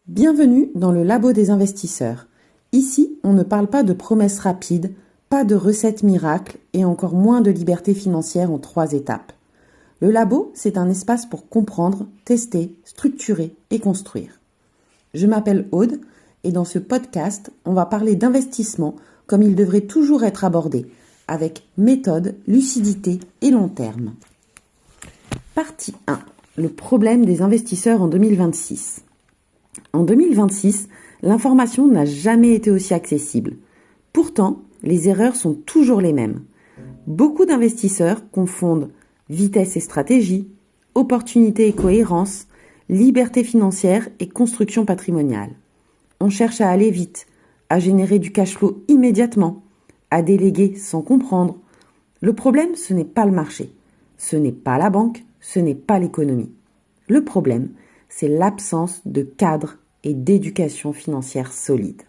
Bienvenue dans le Labo des investisseurs. Ici, on ne parle pas de promesses rapides, pas de recettes miracles et encore moins de liberté financière en 3 étapes. Le Labo, c'est un espace pour comprendre, tester, structurer et construire. Je m'appelle Aude et dans ce podcast, on va parler d'investissement comme il devrait toujours être abordé, avec méthode, lucidité et long terme. Partie 1. Le problème des investisseurs en 2026. En 2026, l'information n'a jamais été aussi accessible. Pourtant, les erreurs sont toujours les mêmes. Beaucoup d'investisseurs confondent vitesse et stratégie, opportunité et cohérence, liberté financière et construction patrimoniale. On cherche à aller vite, à générer du cash flow immédiatement, à déléguer sans comprendre. Le problème, ce n'est pas le marché, ce n'est pas la banque, ce n'est pas l'économie. Le problème, c'est l'absence de cadre et d'éducation financière solide.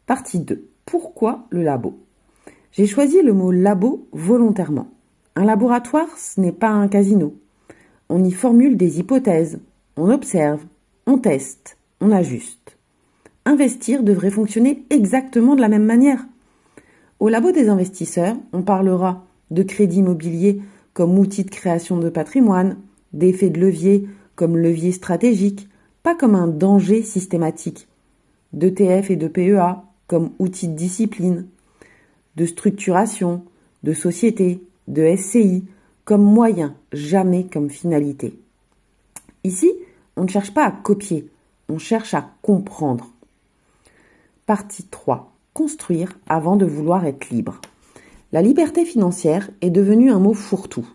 Partie 2. Pourquoi le labo ? J'ai choisi le mot labo volontairement. Un laboratoire, ce n'est pas un casino. On y formule des hypothèses, on observe, on teste, on ajuste. Investir devrait fonctionner exactement de la même manière. Au labo des investisseurs, on parlera de crédit immobilier comme outil de création de patrimoine, d'effet de levier comme levier stratégique, pas comme un danger systématique, d'ETF et de PEA comme outil de discipline, de structuration, de société, de SCI comme moyen, jamais comme finalité. Ici, on ne cherche pas à copier, on cherche à comprendre. Partie 3. Construire avant de vouloir être libre. La liberté financière est devenue un mot fourre-tout.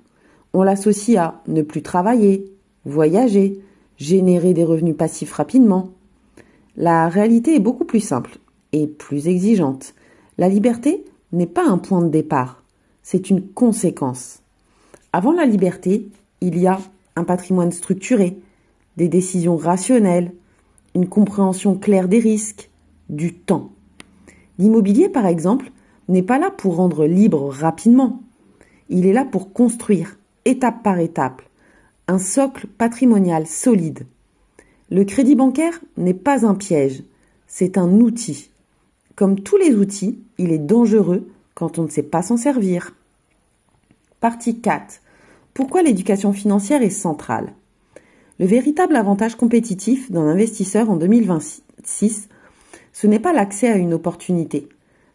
On l'associe à ne plus travailler, voyager, générer des revenus passifs rapidement. La réalité est beaucoup plus simple et plus exigeante. La liberté n'est pas un point de départ, c'est une conséquence. Avant la liberté, il y a un patrimoine structuré, des décisions rationnelles, une compréhension claire des risques, du temps. L'immobilier, par exemple, n'est pas là pour rendre libre rapidement. Il est là pour construire, étape par étape, un socle patrimonial solide. Le crédit bancaire n'est pas un piège, c'est un outil. Comme tous les outils, il est dangereux quand on ne sait pas s'en servir. Partie 4. Pourquoi l'éducation financière est centrale ? Le véritable avantage compétitif d'un investisseur en 2026, ce n'est pas l'accès à une opportunité,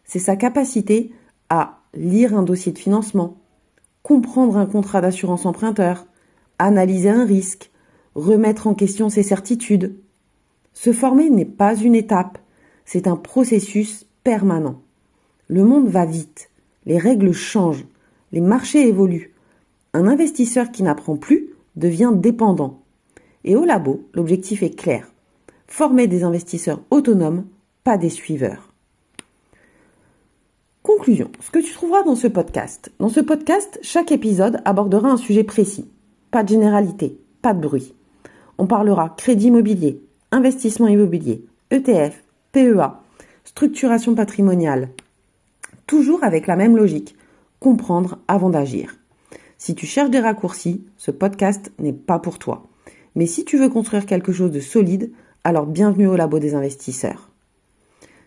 c'est sa capacité à lire un dossier de financement, comprendre un contrat d'assurance emprunteur, analyser un risque, remettre en question ses certitudes. Se former n'est pas une étape, c'est un processus permanent. Le monde va vite, les règles changent, les marchés évoluent. Un investisseur qui n'apprend plus devient dépendant. Et au labo, l'objectif est clair, former des investisseurs autonomes, pas des suiveurs. Conclusion, ce que tu trouveras dans ce podcast. Dans ce podcast, chaque épisode abordera un sujet précis. Pas de généralité, pas de bruit. On parlera crédit immobilier, investissement immobilier, ETF, PEA, structuration patrimoniale. Toujours avec la même logique, comprendre avant d'agir. Si tu cherches des raccourcis, ce podcast n'est pas pour toi. Mais si tu veux construire quelque chose de solide, alors bienvenue au Labo des investisseurs.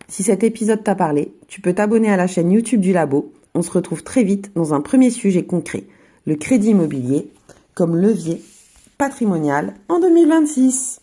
Si cet épisode t'a parlé, tu peux t'abonner à la chaîne YouTube du Labo. On se retrouve très vite dans un premier sujet concret, le crédit immobilier comme levier patrimonial en 2026.